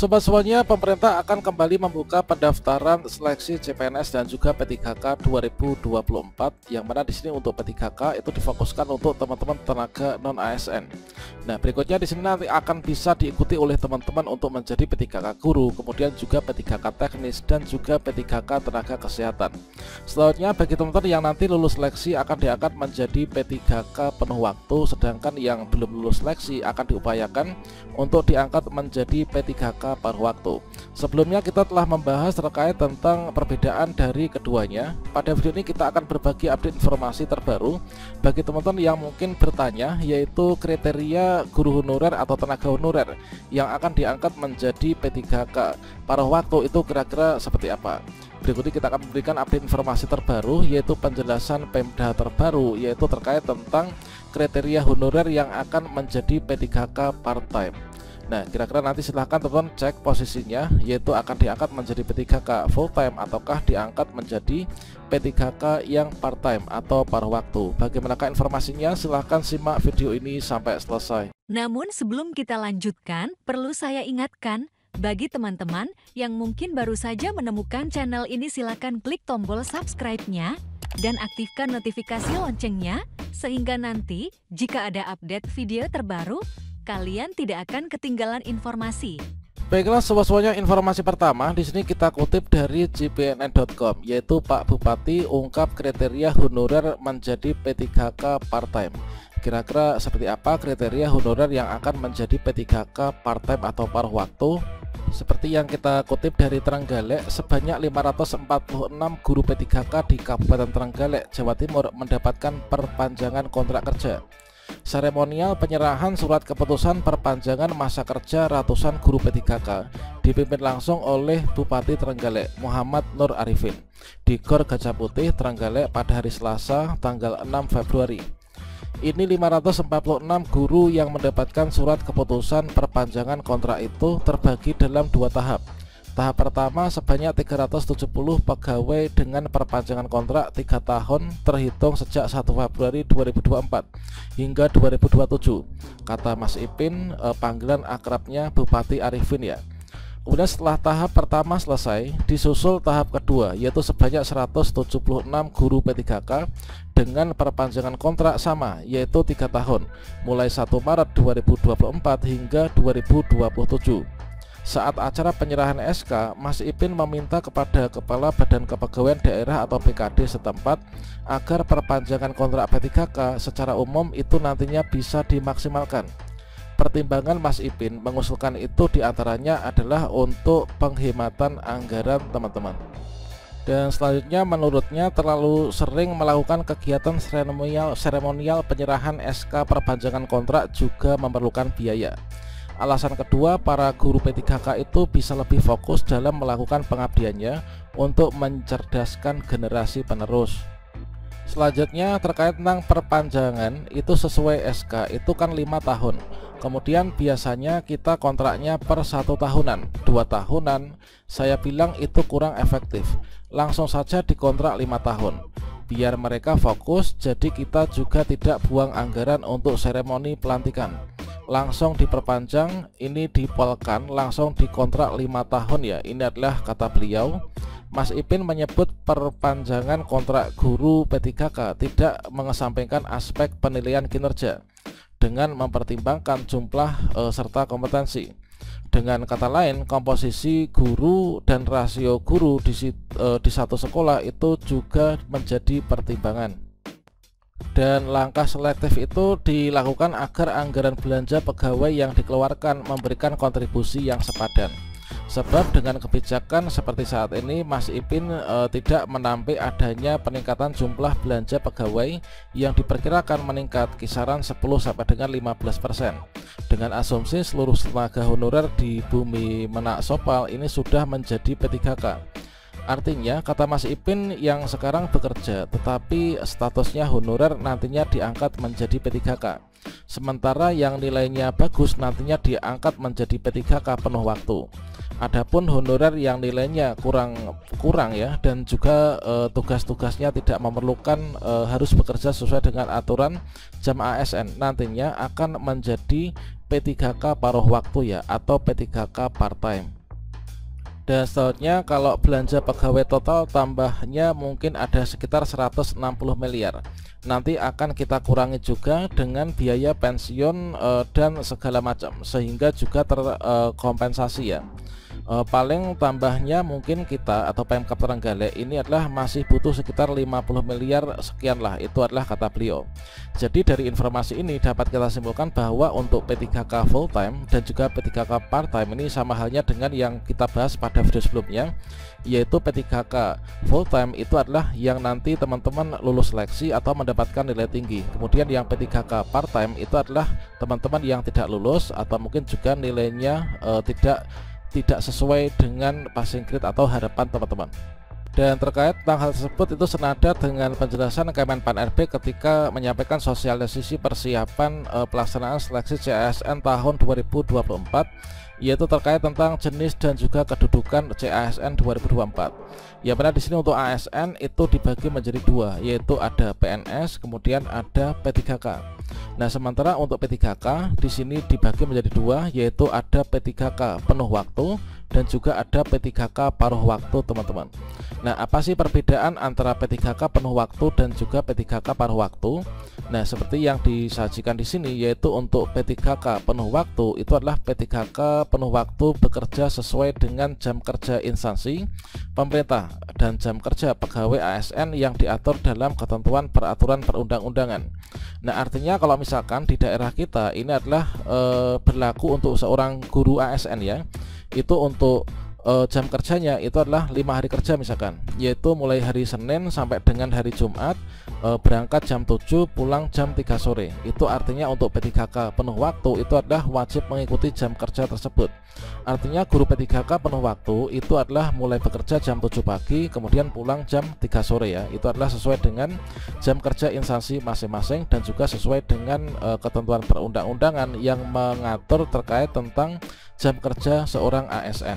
Sobat semuanya, pemerintah akan kembali membuka pendaftaran seleksi CPNS dan juga P3K 2024, yang mana di sini untuk P3K itu difokuskan untuk teman-teman tenaga non ASN. Nah, berikutnya di sini nanti akan bisa diikuti oleh teman-teman untuk menjadi P3K guru, kemudian juga P3K teknis dan juga P3K tenaga kesehatan. Selanjutnya bagi teman-teman yang nanti lulus seleksi akan diangkat menjadi P3K penuh waktu, sedangkan yang belum lulus seleksi akan diupayakan untuk diangkat menjadi P3K paruh waktu. Sebelumnya kita telah membahas terkait tentang perbedaan dari keduanya. Pada video ini kita akan berbagi update informasi terbaru bagi teman-teman yang mungkin bertanya, yaitu kriteria guru honorer atau tenaga honorer yang akan diangkat menjadi P3K paruh waktu itu kira-kira seperti apa. Berikut ini kita akan memberikan update informasi terbaru, yaitu penjelasan Pemda terbaru, yaitu terkait tentang kriteria honorer yang akan menjadi P3K part-time. Nah, kira-kira nanti silahkan teman-teman cek posisinya, yaitu akan diangkat menjadi P3K full time ataukah diangkat menjadi P3K yang part time atau paruh waktu. Bagaimanakah informasinya? Silahkan simak video ini sampai selesai. Namun sebelum kita lanjutkan, perlu saya ingatkan, bagi teman-teman yang mungkin baru saja menemukan channel ini, silakan klik tombol subscribe-nya dan aktifkan notifikasi loncengnya, sehingga nanti jika ada update video terbaru, kalian tidak akan ketinggalan informasi. Baiklah sobat semuanya, informasi pertama di sini kita kutip dari jpnn.com, yaitu Pak Bupati ungkap kriteria honorer menjadi P3K part-time. Kira-kira seperti apa kriteria honorer yang akan menjadi P3K part-time atau paruh waktu? Seperti yang kita kutip dari Trenggalek, sebanyak 546 guru P3K di Kabupaten Trenggalek, Jawa Timur mendapatkan perpanjangan kontrak kerja. Seremonial penyerahan surat keputusan perpanjangan masa kerja ratusan guru P3K dipimpin langsung oleh Bupati Trenggalek Muhammad Nur Arifin di Gor Gajah Putih, Trenggalek pada hari Selasa tanggal 6 Februari. Ini 546 guru yang mendapatkan surat keputusan perpanjangan kontrak itu terbagi dalam dua tahap. Tahap pertama sebanyak 370 pegawai dengan perpanjangan kontrak 3 tahun terhitung sejak 1 Februari 2024 hingga 2027, kata Mas Ipin, panggilan akrabnya Bupati Arifin ya. Kemudian setelah tahap pertama selesai, disusul tahap kedua, yaitu sebanyak 176 guru P3K dengan perpanjangan kontrak sama, yaitu 3 tahun mulai 1 Maret 2024 hingga 2027. Saat acara penyerahan SK, Mas Ipin meminta kepada Kepala Badan Kepegawaian Daerah atau BKD setempat agar perpanjangan kontrak P3K secara umum itu nantinya bisa dimaksimalkan. Pertimbangan Mas Ipin mengusulkan itu diantaranya adalah untuk penghematan anggaran teman-teman. Dan selanjutnya menurutnya terlalu sering melakukan kegiatan seremonial penyerahan SK perpanjangan kontrak juga memerlukan biaya. Alasan kedua, para guru P3K itu bisa lebih fokus dalam melakukan pengabdiannya untuk mencerdaskan generasi penerus. Selanjutnya terkait tentang perpanjangan, itu sesuai SK itu kan 5 tahun. Kemudian biasanya kita kontraknya per 1 tahunan, 2 tahunan. Saya bilang itu kurang efektif. Langsung saja dikontrak 5 tahun. Biar mereka fokus, jadi kita juga tidak buang anggaran untuk seremoni pelantikan. Langsung diperpanjang, ini dipolkan, langsung dikontrak 5 tahun ya. Ini adalah kata beliau. Mas Ipin menyebut perpanjangan kontrak guru P3K tidak mengesampingkan aspek penilaian kinerja dengan mempertimbangkan jumlah serta kompetensi. Dengan kata lain, komposisi guru dan rasio guru di satu sekolah itu juga menjadi pertimbangan. Dan langkah selektif itu dilakukan agar anggaran belanja pegawai yang dikeluarkan memberikan kontribusi yang sepadan. Sebab dengan kebijakan seperti saat ini, Mas Ipin tidak menampik adanya peningkatan jumlah belanja pegawai yang diperkirakan meningkat kisaran 10 sampai dengan 15%. Dengan asumsi seluruh tenaga honorer di Bumi Menak Sopal ini sudah menjadi P3K. Artinya, kata Mas Ipin, yang sekarang bekerja tetapi statusnya honorer nantinya diangkat menjadi P3K. Sementara yang nilainya bagus nantinya diangkat menjadi P3K penuh waktu. Adapun honorer yang nilainya kurang ya, dan juga tugas-tugasnya tidak memerlukan harus bekerja sesuai dengan aturan jam ASN, nantinya akan menjadi P3K paruh waktu ya, atau P3K part-time. Dan selanjutnya kalau belanja pegawai total tambahnya mungkin ada sekitar 160 miliar. Nanti akan kita kurangi juga dengan biaya pensiun dan segala macam, sehingga juga terkompensasi ya. Paling tambahnya mungkin kita atau Pemkab Trenggalek ini adalah masih butuh sekitar 50 miliar sekian lah, itu adalah kata beliau. Jadi dari informasi ini dapat kita simpulkan bahwa untuk P3K full time dan juga P3K part time ini sama halnya dengan yang kita bahas pada video sebelumnya, yaitu P3K full time itu adalah yang nanti teman-teman lulus seleksi atau mendapatkan nilai tinggi. Kemudian yang P3K part time itu adalah teman-teman yang tidak lulus atau mungkin juga nilainya tidak sesuai dengan passing grade atau harapan teman-teman. Dan terkait tentang hal tersebut itu senada dengan penjelasan Kemenpan RB ketika menyampaikan sosialisasi persiapan pelaksanaan seleksi CASN tahun 2024, yaitu terkait tentang jenis dan juga kedudukan CASN 2024. Ya benar, di sini untuk ASN itu dibagi menjadi dua, yaitu ada PNS kemudian ada P3K. Nah, sementara untuk P3K di sini dibagi menjadi dua, yaitu ada P3K penuh waktu dan juga ada P3K paruh waktu, teman-teman. Nah, apa sih perbedaan antara P3K penuh waktu dan juga P3K paruh waktu? Nah, seperti yang disajikan di sini, yaitu untuk P3K penuh waktu itu adalah P3K penuh waktu bekerja sesuai dengan jam kerja instansi pemerintah dan jam kerja pegawai ASN yang diatur dalam ketentuan peraturan perundang-undangan. Nah, artinya kalau misalkan di daerah kita ini adalah berlaku untuk seorang guru ASN ya, itu untuk jam kerjanya itu adalah 5 hari kerja misalkan, yaitu mulai hari Senin sampai dengan hari Jumat, berangkat jam 7 pulang jam 3 sore. Itu artinya untuk P3K penuh waktu itu adalah wajib mengikuti jam kerja tersebut. Artinya guru P3K penuh waktu itu adalah mulai bekerja jam 7 pagi kemudian pulang jam 3 sore ya. Itu adalah sesuai dengan jam kerja instansi masing-masing dan juga sesuai dengan ketentuan perundang-undangan yang mengatur terkait tentang jam kerja seorang ASN.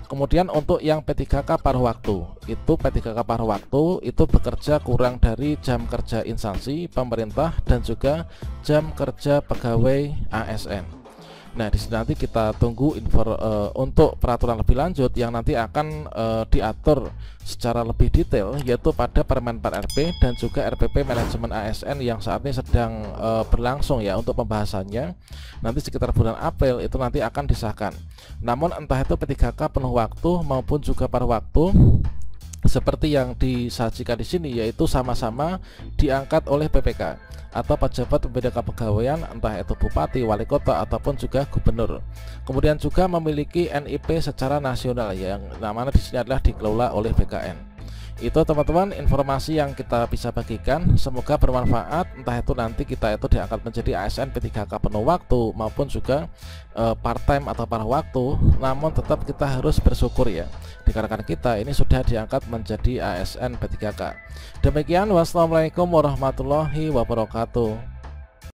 Kemudian untuk yang P3K paruh waktu, itu P3K paruh waktu itu bekerja kurang dari jam kerja instansi pemerintah dan juga jam kerja pegawai ASN. Nah, di sini nanti kita tunggu untuk peraturan lebih lanjut yang nanti akan diatur secara lebih detail, yaitu pada Permenpan RB dan juga RPP manajemen ASN yang saat ini sedang berlangsung ya untuk pembahasannya. Nanti sekitar bulan April itu nanti akan disahkan. Namun entah itu P3K penuh waktu maupun juga paruh waktu, seperti yang disajikan di sini, yaitu sama-sama diangkat oleh PPK atau pejabat pembeda kepegawaian, entah itu bupati, wali kota ataupun juga gubernur. Kemudian juga memiliki NIP secara nasional yang namanya di sini adalah dikelola oleh BKN. Itu teman-teman informasi yang kita bisa bagikan, semoga bermanfaat. Entah itu nanti kita itu diangkat menjadi ASN P3K penuh waktu maupun juga part time atau paruh waktu, namun tetap kita harus bersyukur ya, dikarenakan kita ini sudah diangkat menjadi ASN P3K. Demikian, wassalamualaikum warahmatullahi wabarakatuh.